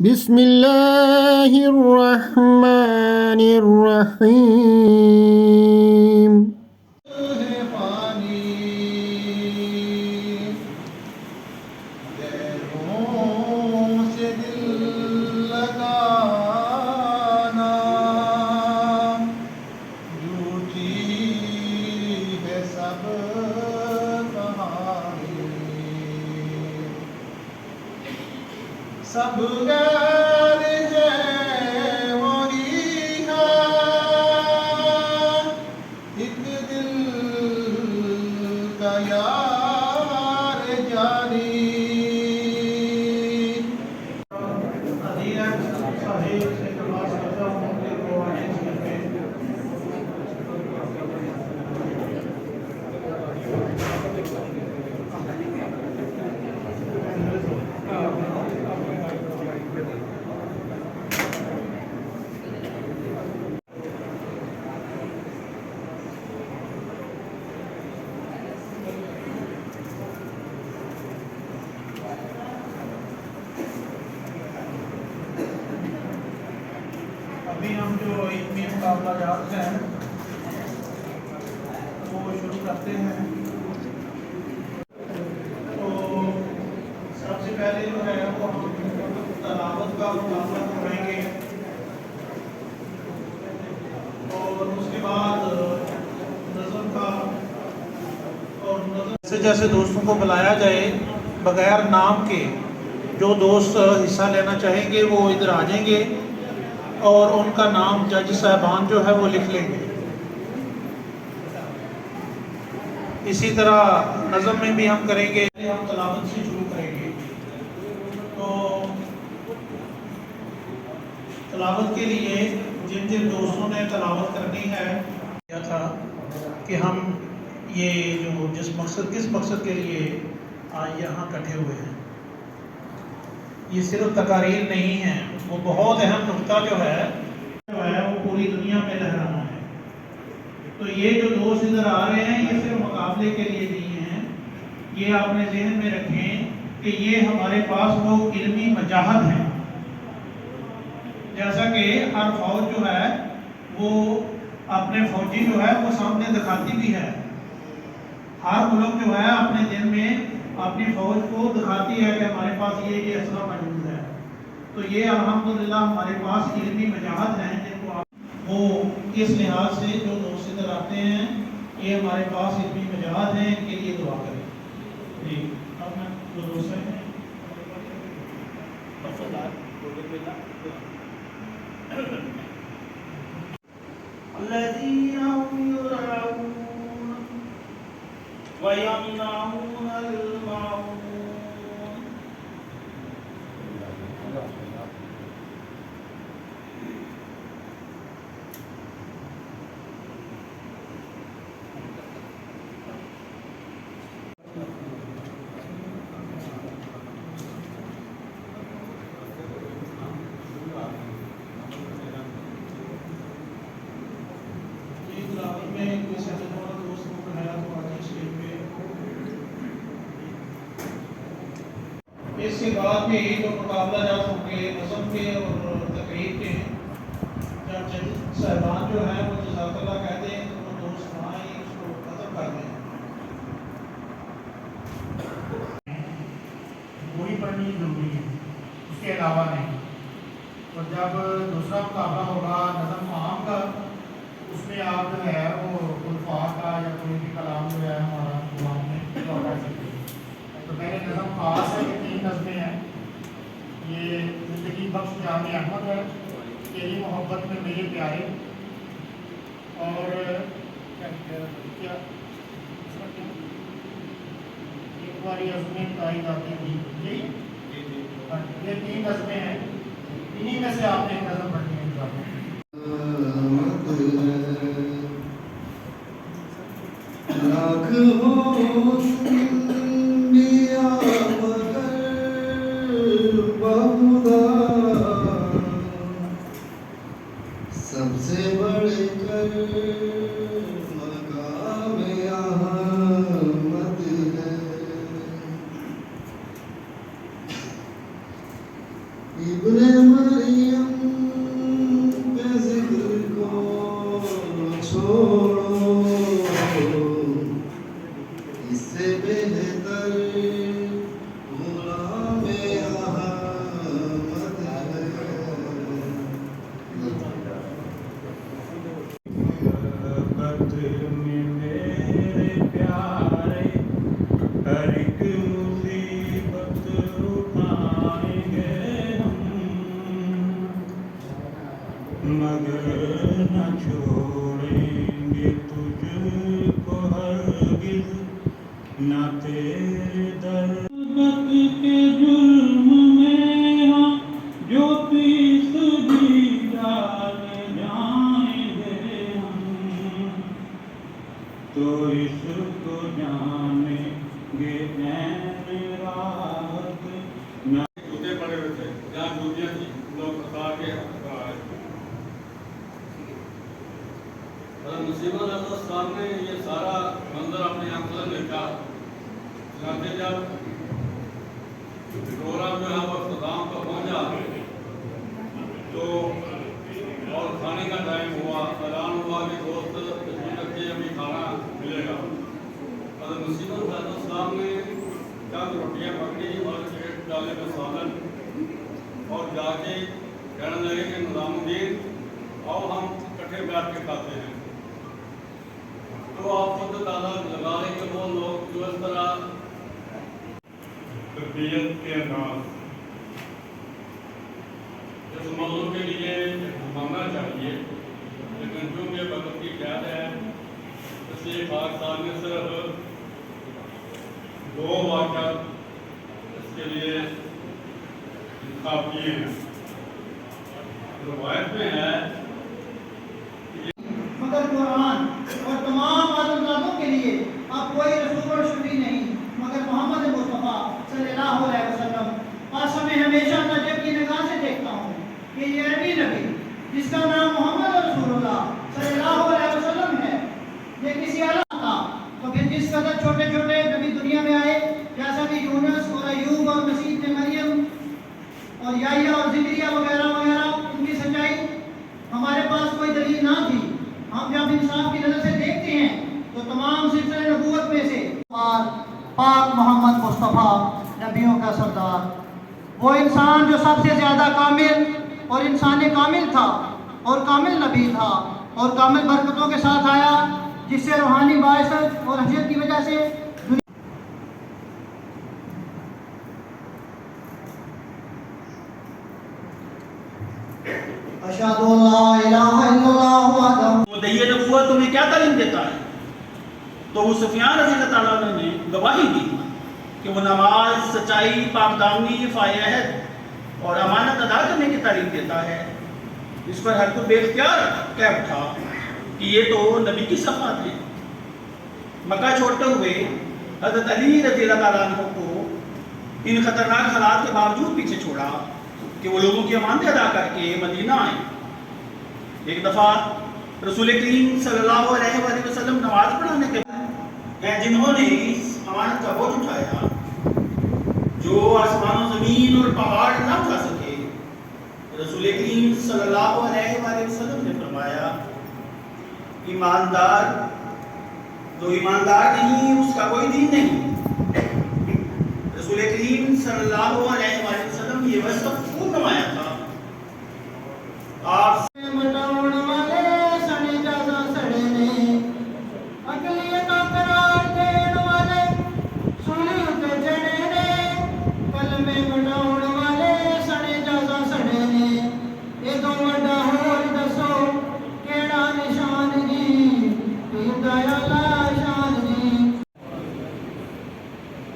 बिस्मिल्लाहिर्रहमानिर्रहीम। है पानी गैरों से दिल लगाना झूठी है सब कहानी सब गैर है वही है एक दिल का यार जानी अभी हम जो इल्मी मुकाबला जात हैं वो शुरू करते हैं। तो सबसे पहले जो है वो हम तलावत का मुकाबला करवाएंगे और उसके बाद नज़म का और नज़म जैसे जैसे दोस्तों को बुलाया जाए बगैर नाम के जो दोस्त हिस्सा लेना चाहेंगे वो इधर आ जाएंगे और उनका नाम जज साहबान जो है वो लिख लेंगे। इसी तरह नज़म में भी हम करेंगे। हम तलावत से शुरू करेंगे। तो तलावत के लिए जिन जिन दोस्तों ने तलावत करनी है क्या था कि हम ये जो किस मकसद के लिए आज यहाँ इकट्ठे हुए हैं, ये सिर्फ तकारीर नहीं है, वो बहुत अहम नुकता जो है वो पूरी दुनिया में लहराना है। तो ये जो दोस्त इधर आ रहे हैं ये सिर्फ मुकाबले के लिए नहीं हैं, ये आपने जहन में रखें कि ये हमारे पास वो इल्मी मजाहत है। जैसा कि हर फौज जो है वो अपने फौजी जो है वो सामने दिखाती भी है, हर मुल्क जो है अपने दिन में अपनी फौज को दिखाती है कि हमारे पास ये असला मौजूद है। तो ये अल्हम्दुलिल्लाह हमारे पास इल्मी मजाहत हैं जिनको वो इस लिहाज से जो दोस्त इधर आते हैं ये हमारे पास इल्मी मजाहत हैं, इनके लिए दुआ करें। जी अब मैं जो दोस्त हैं इसके बाद भी जो मुकाबला जात होंगे नज़म के और तकरीर के, जब जज साहबान जो हैं वो जज़ाकल्लाह कहते हैं तो वो दोस्त वहाँ ही उसको ख़त्म कर दें। वही पढ़नी जरूरी है, उसके अलावा नहीं। और जब दूसरा मुकाबला होगा नज़म आम का, उसमें आप जो है वो उल्फा का या कोई भी कलाम जो है हमारा गुलाम में तो कर सकते हैं। तो पहले नज़म खास है, ये 3 नज़में हैं। ये ज़िंदगी बख्श जाम अहमद है, तेरी मोहब्बत में मेरे प्यारे, और क्या एक बारी अज़में पाई जाती थी जी। ये 3 नज़में हैं, इन्हीं में से आपने एक नज़म पढ़नी है। लाख हो दिया मगर बहुधा सबसे बढ़कर मकाम अहमद है। इब्ने मरियम के जिक्र को छोड़ो, इससे बेहतर गुलाम अहमद है। मोहब्बत में मेरे प्यारे हर एक मुसीबत उठाएंगे हम, मगर न छोड़ेंगे तुझको हरगिज़, न तेरे दर्द के जुल्म में हम जो पीस भी डाले जाएंगे हम, तो इसको जानेंगे ऐन रात न। जूते पड़े हुए थे, जहाँ जूतियाँ थी लोग उतार के मुसीबत सामने ये सारा मंजर अपने आंखों से देखा। चुनाचे जब प्रोग्राम जो है वो अख्ताम पर पहुँचा तो और खाने का टाइम हुआ, ऐलान हुआ कि दोस्त तशरीफ रखिए अभी खाना मिलेगा। मुसीबत सामने चंद रोटियाँ पकड़ी और एक डाले में सालन और जाके कहने लगे कि निज़ामुद्दीन आओ हम इकट्ठे बैठ के खाते हैं। तो आप खुद अंदाजा लगा लें कि वो लोग जो इस तरह तरबियत के अंदाज इस मौजूद के लिए मांगना चाहिए, लेकिन चूँकि वक्त की कैद है इसलिए पाकिस्तान में सिर्फ 2 वाक़या इसके लिए काफ़ी हैं। रवायत में है मगर कुरान और तमाम आदमजादों के लिए अब कोई रसूल और शफी नहीं मगर मोहम्मद मुस्तफ़ा सल्लल्लाहु अलैहि वसल्लम। और मैं हमेशा तजब की निगाह से देखता हूँ कि ये अरबी नबी जिसका नाम मोहम्मद रसूलुल्लाह सल्लल्लाहु अलैहि वसल्लम है, ये किसी अलग था। तो फिर जिस कदर छोटे छोटे नबी दुनिया में आए, जैसा कि यूनुस और अय्यूब और मसीह ने मरियम और याह्या और ज़करिया वगैरह वगैरह, उनकी सच्चाई हमारे पास कोई दलील ना थी। हम जब इंसाफ की नज़र से देखते हैं तो तमाम सिलसिले नबूवत में से पाक मोहम्मद मुस्तफ़ा नबियों का सरदार, वो इंसान जो सबसे ज़्यादा कामिल और इंसान कामिल था और कामिल नबी था और कामिल बरकतों के साथ आया, जिससे रूहानी बाइसत और हजरत की वजह से अशहदु अल्ला इलाहा इल्लल्लाह वहदहु। मुद्दई नबूवत तुम्हें क्या तालीम देता है? तो वो सुफियान रज़ी अल्लाह तआला अन्हु ने गवाही दी कि वो नमाज, सच्चाई, पाकदामनी, फ़ायहद और अमानत अदा करने की तालीम देता है। इस पर हर कोई बेख्तियार कह उठा कि ये तो नबी की सफ़ात है। मक्का छोड़ते हुए हज़रत अली रज़ी अल्लाह तआला अन्हु को इन खतरनाक हालात के बावजूद पीछे छोड़ा कि वो लोगों की अमानत अदा करके मदीना आए। एक दफ़ा रसूल करीम सल्लल्लाहु अलैहि वसल्लम नमाज पढ़ाने के बाद जिन्होंने इस अमानत का बोझ उठाया जो आसमान ज़मीन और पहाड़ ना उठा सके, रसूल करीम सल्लल्लाहु अलैहि वसल्लम ने फरमाया, ईमानदार जो ईमानदार नहीं उसका कोई दीन नहीं। रसूल करीम सल्लल्लाहु अलैहि वसल्लम ये वसफ खूब नमाया था। आप मटाउण वाले सने ज्यादा सड़े ने, अकलियत करार देण वाले सुनी ते जड़े ने, कलमे मटाउण वाले सने ज्यादा सड़े ने। ये तो वड्डा होर दसो केड़ा निशान जी, दयाला शान जी।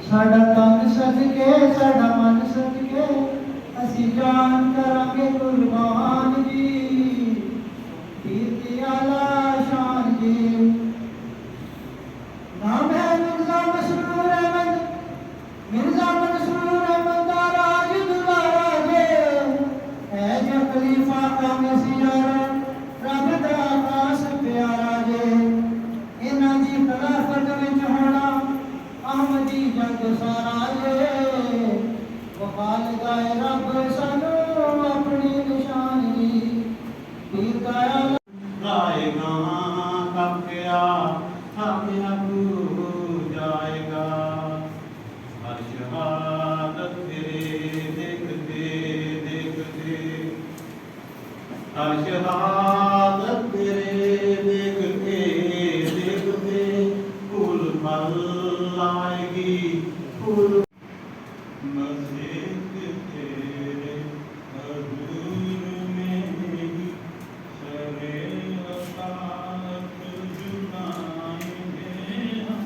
साडा तन सदके साडा मन सदके असी जान करांगे कुर्बान जी, कीर्ति आला शान जी। नाम है मिर्जा मसरूर अहमद, मिर्जा मंसूर अहमद राज दुलारा जे, है जो खलीफा का मसीहा रब दा खास प्यारा जे। इन्हां दी खिलाफत विच होना अहमदी जग सारा जे, वफाल गाए रब सानू शहादत तेरे देखते कुल मल आएगी कुल मस्जिद तेरे हजूर में ही सरे वफात झुकाएंगे हम।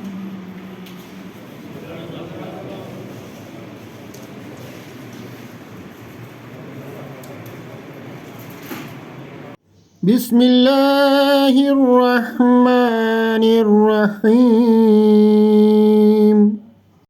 बिस्मिल्लाहिर्रहमानिर्रहीम